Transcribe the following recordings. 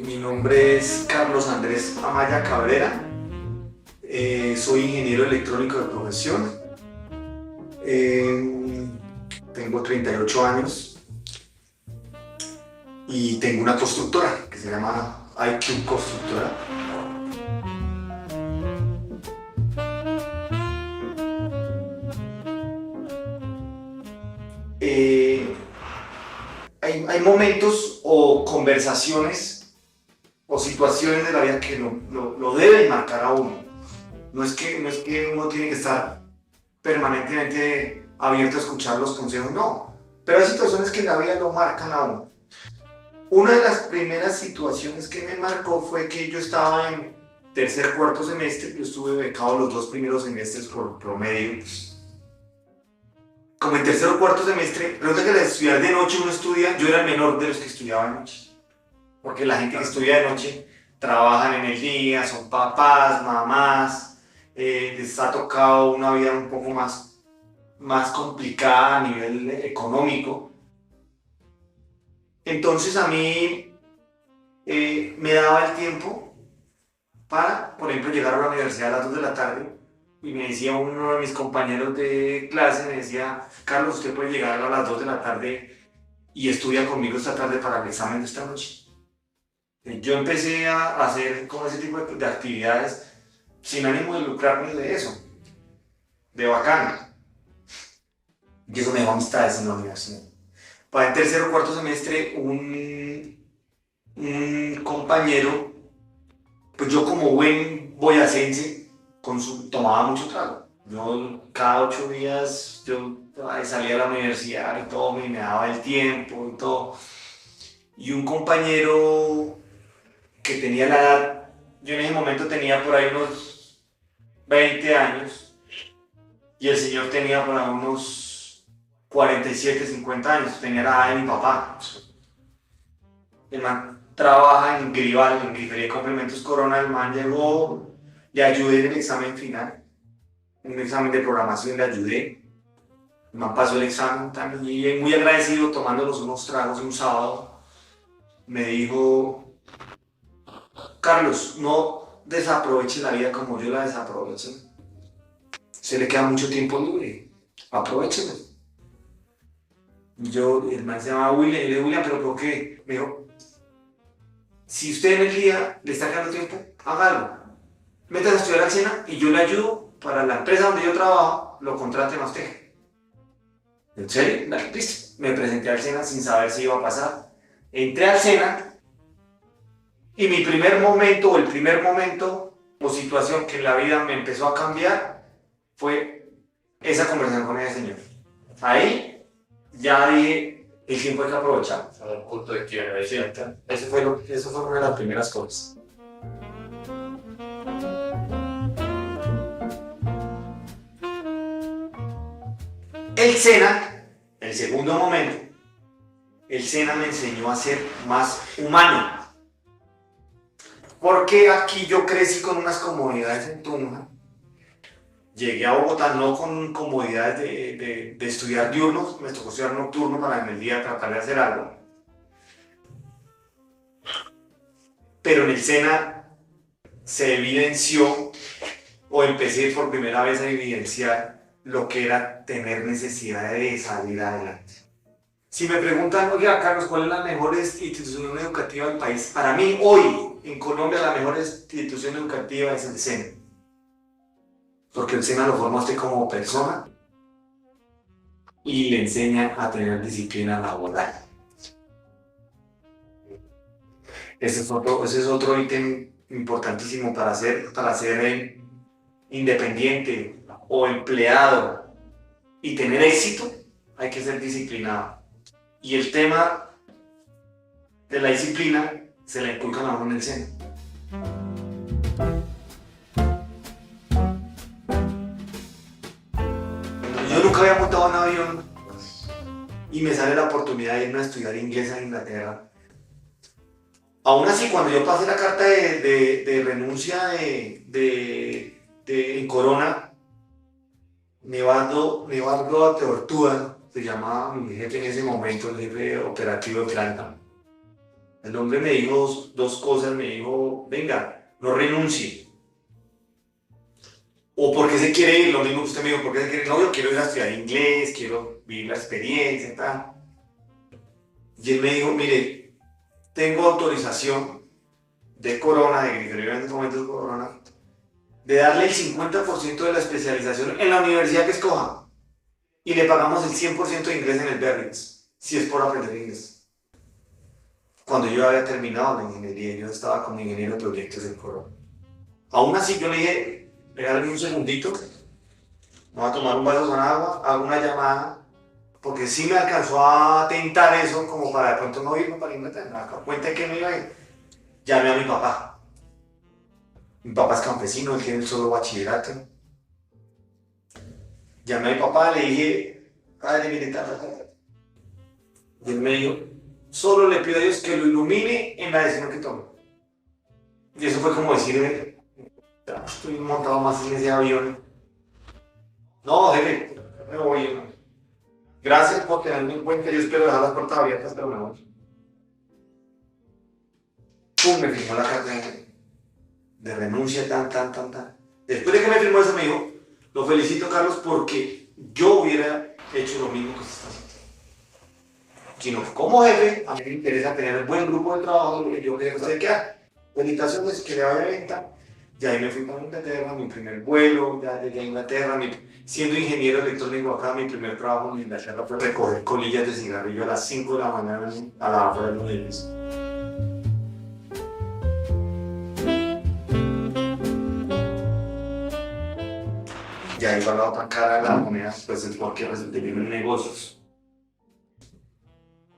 Mi nombre es Carlos Andrés Amaya Cabrera, soy ingeniero electrónico de profesión, tengo 38 años y tengo una constructora que se llama IQ Constructora. Hay momentos o conversaciones o situaciones de la vida que lo deben marcar a uno. No es que uno tiene que estar permanentemente abierto a escuchar los consejos, no. Pero hay situaciones que en la vida lo marcan a uno. Una de las primeras situaciones que me marcó fue que yo estaba en tercer, cuarto semestre, yo estuve becado los 2 primeros semestres por promedio. Como en tercer o cuarto semestre, resulta que al estudiar de noche uno estudia, yo era el menor de los que estudiaba de noche. Porque la gente que estudia de noche trabajan en el día, son papás, mamás, les ha tocado una vida un poco más complicada a nivel económico. Entonces a mí me daba el tiempo para, por ejemplo, llegar a la universidad a las 2 de la tarde y me decía uno de mis compañeros de clase, me decía: Carlos, usted puede llegar a las 2 de la tarde y estudia conmigo esta tarde para el examen de esta noche. Yo empecé a hacer como ese tipo de actividades sin ánimo de lucrarme de eso, de bacano. Y eso me dejó amistades en la universidad. Para el tercer o cuarto semestre, un compañero, pues yo como buen boyacense, tomaba mucho trago. Yo cada 8 días salía a la universidad y todo, me daba el tiempo y todo. Y un compañero que tenía la edad, yo en ese momento tenía por ahí unos 20 años y el señor tenía por ahí unos 47, 50 años, tenía la edad de mi papá. El man trabaja en Grival, en Grifería de Complementos Corona. El man llegó, le ayudé en el examen final, en un examen de programación le ayudé. El man pasó el examen también y muy agradecido, tomándonos unos tragos un sábado, me dijo: Carlos, no desaproveche la vida como yo la desaproveché. Se le queda mucho tiempo libre, aprovechelo. El man se llamaba William, y le dije: William, ¿pero por qué? Me dijo: si usted en el día le está quedando tiempo, hágalo. Métase a estudiar al SENA y yo le ayudo para la empresa donde yo trabajo, lo contraten a usted. ¿En serio? Listo. Me presenté al SENA sin saber si iba a pasar. Entré al SENA y el primer momento o situación que en la vida me empezó a cambiar fue esa conversación con ese señor. Ahí ya dije: el tiempo hay que aprovechar. Un punto de quiebre, ¿cierto? Eso fue una de las primeras cosas. El SENA, el segundo momento, el SENA me enseñó a ser más humano. Porque aquí yo crecí con unas comodidades en Tunja. Llegué a Bogotá no con comodidades de estudiar diurnos, me tocó estudiar nocturno para en el día tratar de hacer algo. Pero en el SENA se evidenció, o empecé por primera vez a evidenciar lo que era tener necesidad de salir adelante. Si me preguntan: oye, Carlos, ¿cuál es la mejor institución educativa del país? Para mí, hoy, en Colombia, la mejor institución educativa es el SENA. Porque el SENA lo forma a usted como persona y le enseña a tener disciplina laboral. Ese es otro ítem importantísimo para ser independiente o empleado y tener éxito. Hay que ser disciplinado. Y el tema de la disciplina se la inculcan a uno en el SENA. Yo nunca había montado en avión y me sale la oportunidad de irme a estudiar inglés a Inglaterra. Aún así, cuando yo pasé la carta de renuncia en Corona, Nevardo Teortúa, se llamaba mi jefe en ese momento, el jefe operativo de planta. El hombre me dijo dos cosas, me dijo, venga, no renuncie. O por qué se quiere ir, lo mismo que usted me dijo, por qué se quiere ir, no, yo quiero ir a estudiar inglés, quiero vivir la experiencia y tal. Y él me dijo, mire, tengo autorización de Corona, de que en este momento de Corona, de darle el 50% de la especialización en la universidad que escoja y le pagamos el 100% de inglés en el Berlitz, si es por aprender inglés. Cuando yo había terminado la ingeniería, yo estaba como ingeniero de proyectos en Corona. Aún así yo le dije, regálame un segundito, me voy a tomar un vaso con agua, hago una llamada, porque sí me alcanzó a tentar eso como para de pronto no irme para Inglaterra. Cuenta que no iba a ir. Llamé a mi papá. Mi papá es campesino, él tiene solo bachillerato. Llamé a mi papá, le dije, padre militar, y él me dijo, solo le pido a Dios que lo ilumine en la decisión que tome. Y eso fue como decirme, estoy montado más en ese avión. No, jefe, me voy. ¿No? Gracias por tenerme en cuenta, yo espero dejar las puertas abiertas, pero me voy. Pum, me firmó la carta de renuncia, tan. Después de que me firmó eso me dijo, lo felicito Carlos porque yo hubiera hecho lo mismo que usted está haciendo. Sino como jefe, a mí me interesa tener un buen grupo de trabajo, lo que yo creo que usted queda. Felicitaciones, que le vaya bien. Y ahí me fui para Inglaterra, mi primer vuelo, ya llegué a Inglaterra, siendo ingeniero electrónico acá, mi primer trabajo en Inglaterra fue recoger colillas de cigarrillo a las 5 de la mañana a la afuera de los edificios. Y ahí va la otra cara de la moneda, pues es porque resulté bien en negocios.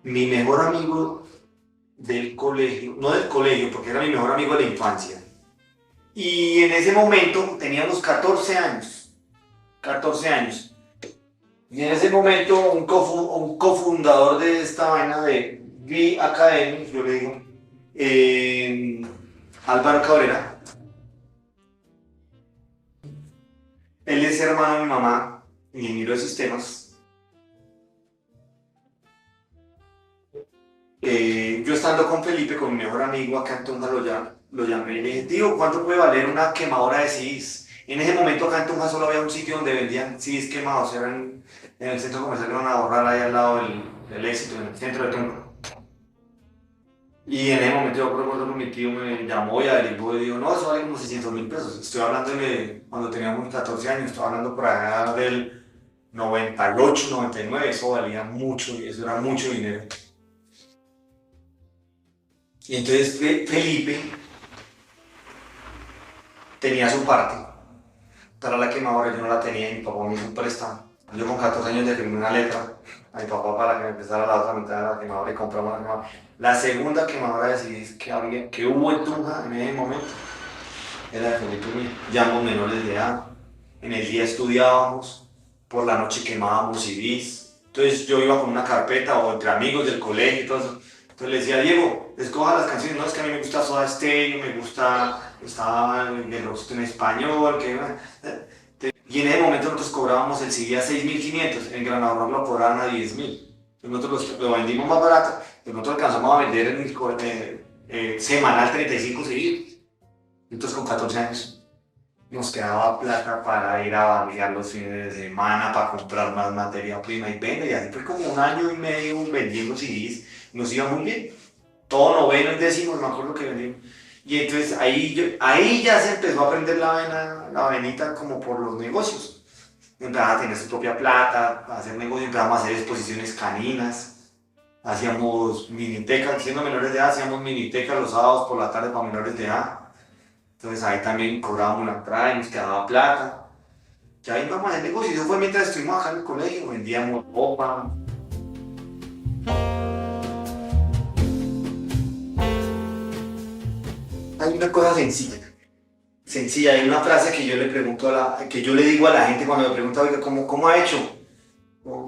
Mi mejor amigo del colegio, no del colegio, porque era mi mejor amigo de la infancia. Y en ese momento teníamos 14 años. 14 años. Y en ese momento un cofundador de esta vaina de V Academy, yo le digo, Álvaro Cabrera, él es hermano de mi mamá, ingeniero de sistemas. Yo estando con Felipe, con mi mejor amigo acá en Tunja, lo llamé y le dije, tío, ¿cuánto puede valer una quemadora de CDs? En ese momento acá en Tunja solo había un sitio donde vendían CDs quemados, eran en el centro comercial de Van a Borrar, ahí al lado del Éxito, en el centro de Tunja. Y en ese momento yo recuerdo que mi tío me llamó y averiguó y dijo, no, eso vale como 600.000 pesos. Estoy hablando de cuando teníamos 14 años, estoy hablando por allá del 98, 99, eso valía mucho y eso era mucho dinero. Y entonces Felipe tenía su parte para la quemadora, yo no la tenía y mi papá me hizo un préstamo. Yo con 14 años le firmé una letra a mi papá para que me empezara la otra mitad de la quemadora y compramos la quemadora. La segunda quemadora de CDs que hubo en Tunja en ese momento era de Felipe mío. Ya ambos menores de edad. En el día estudiábamos, por la noche quemábamos CDs. Entonces yo iba con una carpeta o entre amigos del colegio y todo eso. Entonces le decía, Diego, escoja las canciones, no, es que a mí me gusta Soda Stereo, me gusta, estaba el rockcito en español, y en ese momento nosotros cobrábamos el CD a 6.500, en Gran Ahorro lo cobraban a 10.000. Nosotros lo vendimos más barato, pero nosotros alcanzamos a vender semanal 35 CDs. Entonces con 14 años nos quedaba plata para ir a barriar los fines de semana, para comprar más materia prima y vende, y así fue como 1 año y medio vendiendo CDs. Nos iba muy bien, todo noveno y décimo, me acuerdo que vendimos. Y entonces ahí ya se empezó a aprender la venita como por los negocios. Empezaba a tener su propia plata, a hacer negocios, empezamos a hacer exposiciones caninas, hacíamos minitecas, siendo menores de edad, hacíamos minitecas los sábados por la tarde para menores de edad. Entonces ahí también cobrábamos una entrada y nos quedaba plata. Ya ahí íbamos a hacer negocios, eso fue mientras estuvimos acá en el colegio, vendíamos ropa. Hay una cosa sencilla, hay una frase que yo le pregunto que yo le digo a la gente cuando me pregunta, oiga, ¿cómo ha hecho?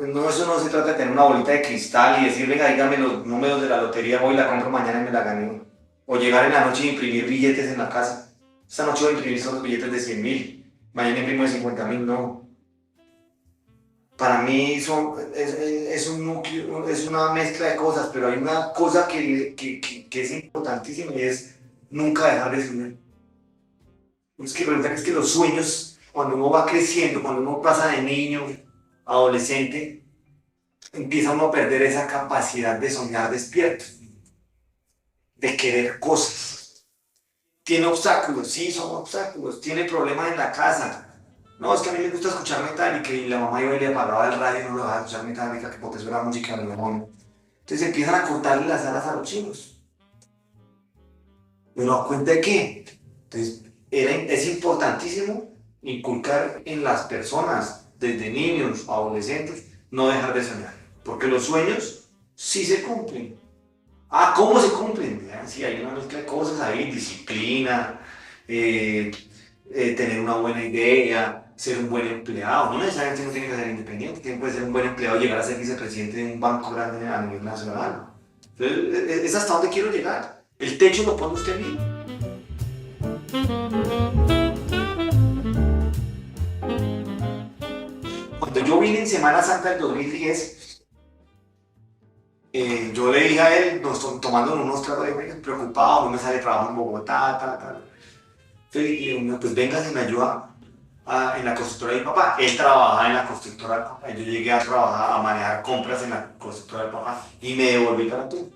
no, eso no se trata de tener una bolita de cristal y decir, venga, dígame los números de la lotería, voy y la compro mañana y me la gané. O llegar en la noche y imprimir billetes en la casa. Esta noche voy a imprimir solo billetes de 100.000, mañana imprimo de 50.000, no. Para mí es un núcleo, es una mezcla de cosas, pero hay una cosa que es importantísima y es nunca dejar de soñar. Es que resulta que es que los sueños, cuando uno va creciendo, cuando uno pasa de niño a adolescente, empieza uno a perder esa capacidad de soñar despierto, de querer cosas. Tiene obstáculos, sí, son obstáculos. Tiene problemas en la casa. No, es que a mí me gusta escuchar Metallica y la mamá iba y le apagaba el radio y no lo dejaba escuchar Metallica, que porque eso era música de demonio. Entonces empiezan a cortarle las alas a los chinos. ¿Pero a cuenta de qué? Entonces, es importantísimo inculcar en las personas, desde niños a adolescentes, no dejar de soñar. Porque los sueños sí se cumplen. Ah, ¿cómo se cumplen? Sí, hay una mezcla de cosas ahí, disciplina, tener una buena idea, ser un buen empleado. No necesariamente uno tiene que ser independiente, puede ser un buen empleado y llegar a ser vicepresidente de un banco grande a nivel nacional. Entonces, es hasta donde quiero llegar. El techo lo pone usted mismo. Cuando yo vine en Semana Santa del 2010, yo le dije a él, tomando unos tragos de preocupado, no me sale trabajo en Bogotá, tal. Entonces le dije, pues venga, se me ayuda en la constructora de mi papá. Él trabajaba en la constructora del papá. Yo llegué a trabajar, a manejar compras en la constructora del papá y me devolví para tú.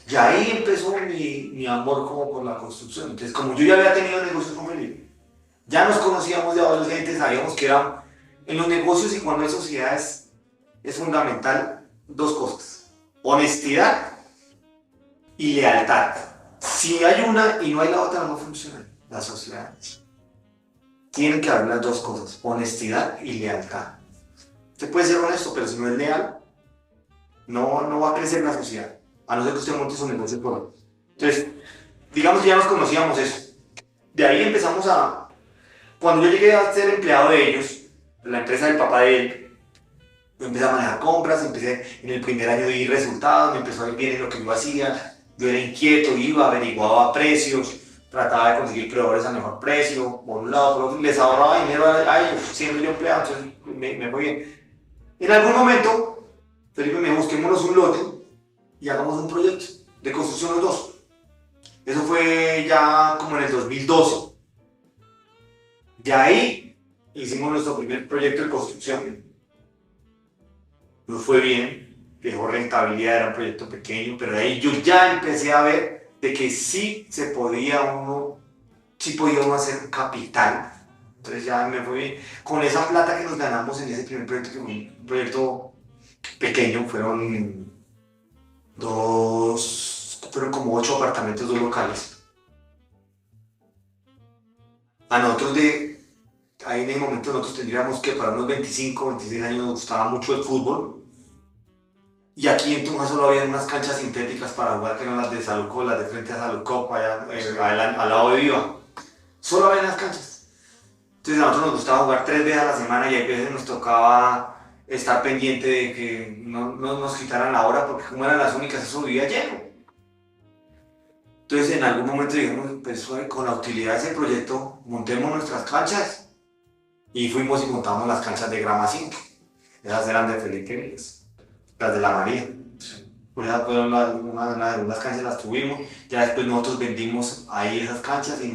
Y ahí empezó mi amor como por la construcción. Entonces, como yo ya había tenido negocios con él, ya nos conocíamos de adolescentes, sabíamos que eran en los negocios y cuando hay sociedades es fundamental dos cosas: honestidad y lealtad. Si hay una y no hay la otra, no funciona. Las sociedades tienen que haber las dos cosas: honestidad y lealtad. Usted puede ser honesto, pero si no es leal, no va a crecer la sociedad, a no ser que usted monte su negocio por ahí. Entonces, digamos que ya nos conocíamos eso. De ahí empezamos a... Cuando yo llegué a ser empleado de ellos, la empresa del papá de él, yo empecé a manejar compras, empecé en el primer año de ir resultados, me empezó a ir bien en lo que yo hacía, yo era inquieto, iba, averiguaba precios, trataba de conseguir proveedores al mejor precio, por un lado, por otro, les ahorraba dinero a ellos, siendo yo empleado, entonces me fue bien. En algún momento, Felipe me dijo, busquémonos un lote y hagamos un proyecto de construcción los dos. Eso fue ya como en el 2012. De ahí hicimos nuestro primer proyecto de construcción. Nos fue bien, dejó rentabilidad, era un proyecto pequeño, pero de ahí yo ya empecé a ver de que sí podía uno hacer capital. Entonces ya me fue bien. Con esa plata que nos ganamos en ese primer proyecto, que fue un proyecto pequeño, fueron como 8 apartamentos, 2 locales. A nosotros ahí en el momento nosotros tendríamos que para unos 25, 26 años nos gustaba mucho el fútbol. Y aquí en Tunja solo había unas canchas sintéticas para jugar, que eran las de Saluco, las de frente a Saluco, allá al lado de Viva. Solo había las canchas. Entonces a nosotros nos gustaba jugar 3 veces a la semana y a veces nos tocaba estar pendiente de que no nos quitaran la hora, porque como eran las únicas, eso vivía lleno. Entonces en algún momento dijimos, pues con la utilidad de ese proyecto, montemos nuestras canchas. Y fuimos y montamos las canchas de grama 5. Esas eran de Felipe Vías, las de la María. Pues esas fueron las canchas, las tuvimos. Ya después nosotros vendimos ahí esas canchas y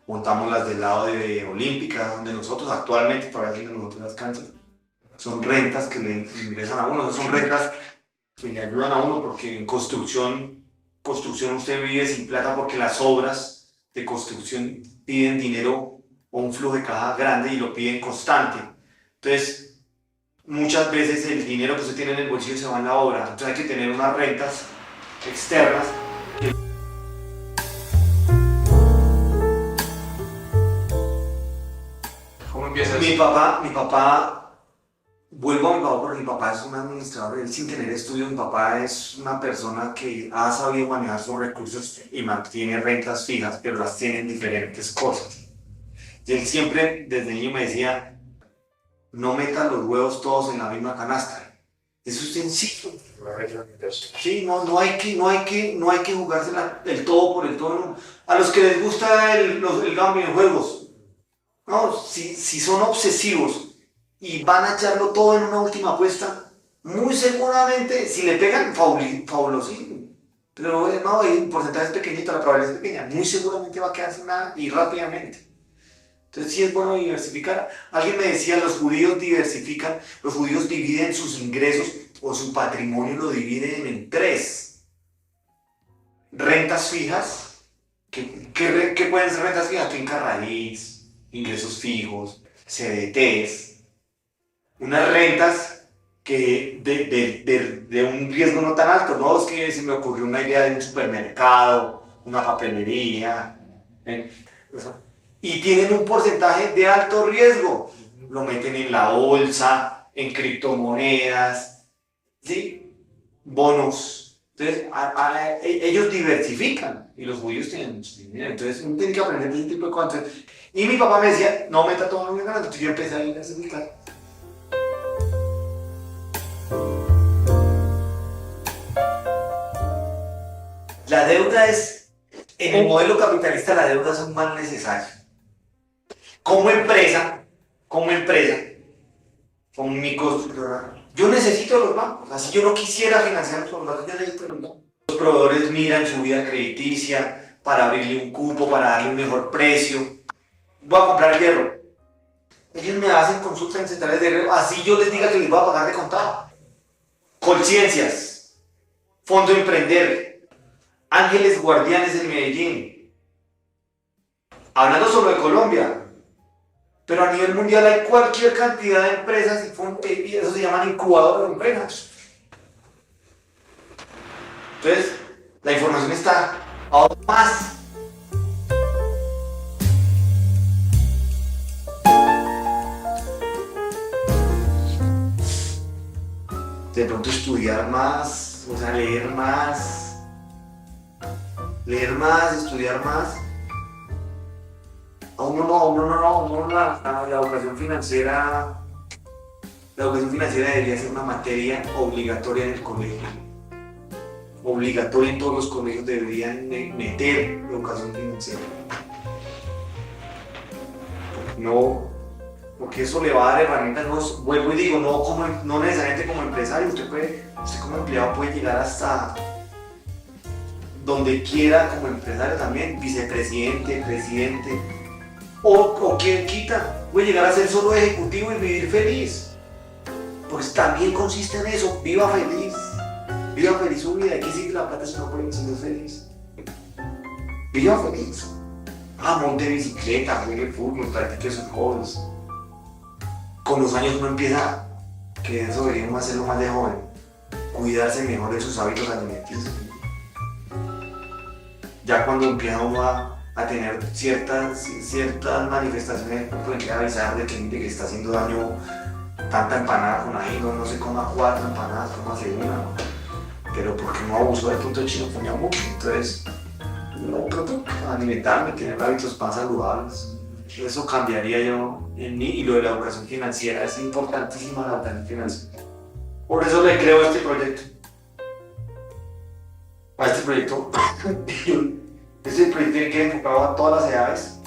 montamos las del lado de Olímpica, donde nosotros actualmente todavía tienen nosotros las canchas. Son rentas que le ingresan a uno, son rentas que le ayudan a uno, porque en construcción usted vive sin plata, porque las obras de construcción piden dinero o un flujo de caja grande y lo piden constante. Entonces, muchas veces el dinero que usted tiene en el bolsillo se va en la obra. Entonces hay que tener unas rentas externas. ¿Cómo empiezas? Mi papá, vuelvo a mi papá porque mi papá es un administrador, él sin tener estudios, mi papá es una persona que ha sabido manejar sus recursos y mantiene rentas fijas, pero las tiene en diferentes cosas. Y él siempre, desde niño, me decía, no metas los huevos todos en la misma canasta. Eso es sencillo. La regla de inversión. Sí, no hay que jugarse el todo por el todo. No. A los que les gusta el gambling en juegos, no, si son obsesivos y van a echarlo todo en una última apuesta, muy seguramente, si le pegan, fabulosísimo. Pero no, el porcentaje es pequeñito, la probabilidad es pequeña, muy seguramente va a quedarse nada y rápidamente. Entonces sí es bueno diversificar. Alguien me decía, los judíos diversifican, los judíos dividen sus ingresos o su patrimonio lo dividen en tres. Rentas fijas, ¿qué pueden ser rentas fijas? Finca raíz, ingresos fijos, CDTs, unas rentas que de un riesgo no tan alto, no es que se me ocurrió una idea de un supermercado, una papelería, y tienen un porcentaje de alto riesgo, lo meten en la bolsa, en criptomonedas, ¿sí? Bonos. Entonces, ellos diversifican y los judíos tienen mucho dinero. Entonces, uno tiene que aprender ese tipo de cosas. Y mi papá me decía, no meta todo en mi canal. Entonces, yo empecé a diversificar. La deuda es, en el modelo capitalista, la deuda es un mal necesario. Como empresa, con mi constructora, yo necesito los bancos. Así yo no quisiera financiar los bancos, yo necesito los bancos. Los proveedores miran su vida crediticia para abrirle un cupo, para darle un mejor precio. Voy a comprar hierro. Ellos me hacen consultas en centrales de hierro, así yo les diga que les voy a pagar de contado. Colciencias, Fondo Emprender, Ángeles Guardianes en Medellín. Hablando solo de Colombia, pero a nivel mundial hay cualquier cantidad de empresas y eso se llaman incubadoras de empresas. Entonces, la información está aún más. De pronto estudiar más, o sea, leer más, estudiar más. La educación financiera debería ser una materia obligatoria en el colegio. Obligatoria en todos los colegios deberían meter educación financiera. Porque eso le va a dar herramientas, vuelvo y digo, no necesariamente como empresario, usted como empleado puede llegar hasta donde quiera como empresario también, vicepresidente, presidente. O quien quita, puede llegar a ser solo ejecutivo y vivir feliz. Pues también consiste en eso, viva feliz su vida, aquí sí que la plata se no puede ser feliz. Viva feliz. Monte bicicleta, juegue fútbol, practique sus hobbies. Con los años uno empieza, que eso deberíamos hacerlo más de joven, cuidarse mejor de sus hábitos alimenticios. Ya cuando empieza uno a tener ciertas manifestaciones, puede que avisar de que está haciendo daño tanta empanada con ahí, no se coma 4 empanadas, cómase una, pero porque no abusó del punto de chino ponía mucho, entonces no trato de alimentarme, tener hábitos más saludables. Eso cambiaría yo en mí, y lo de la educación financiera es importantísima, la educación financiera. Por eso le creo a este proyecto. Este proyecto tiene que ir enfocado a todas las edades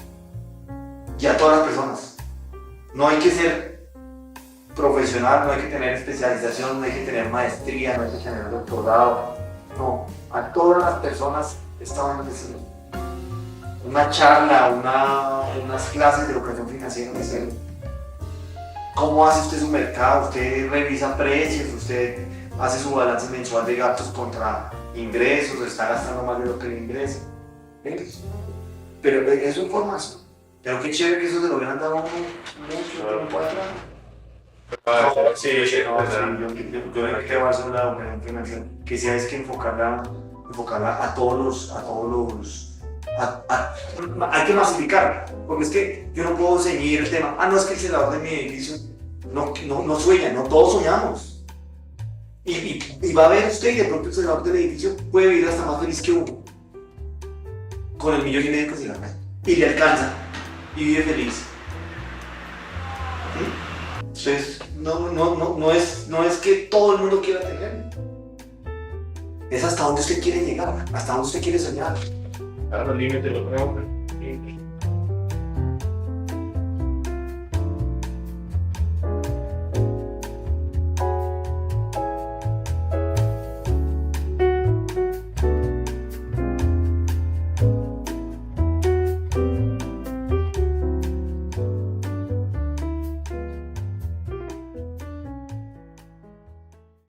y a todas las personas. No hay que ser profesional, no hay que tener especialización, no hay que tener maestría, no hay que tener doctorado. No, a todas las personas estaban ofreciendo una charla, unas clases de educación financiera. ¿Cómo hace usted su mercado? Usted revisa precios, usted hace su balance mensual de gastos contra ingresos, está gastando más de lo que le ingresa. Pero es información. Pero qué chévere que eso se lo hubieran dado mucho tiempo atrás. Sí, Yo le creo a eso la educación financiera, que sí hay que enfocarla a todos los hay que masificar, porque es que yo no puedo ceñir el tema, no es que el celador de mi edificio no sueña, no todos soñamos. Y va a ver usted, y de pronto el celador del edificio puede vivir hasta más feliz que uno, con el $1,5 millones que se gana, y le alcanza, y vive feliz. ¿Sí? Entonces, no es que todo el mundo quiera tener. Es hasta donde usted quiere llegar, hasta donde usted quiere soñar. Ahora los límites los ponemos.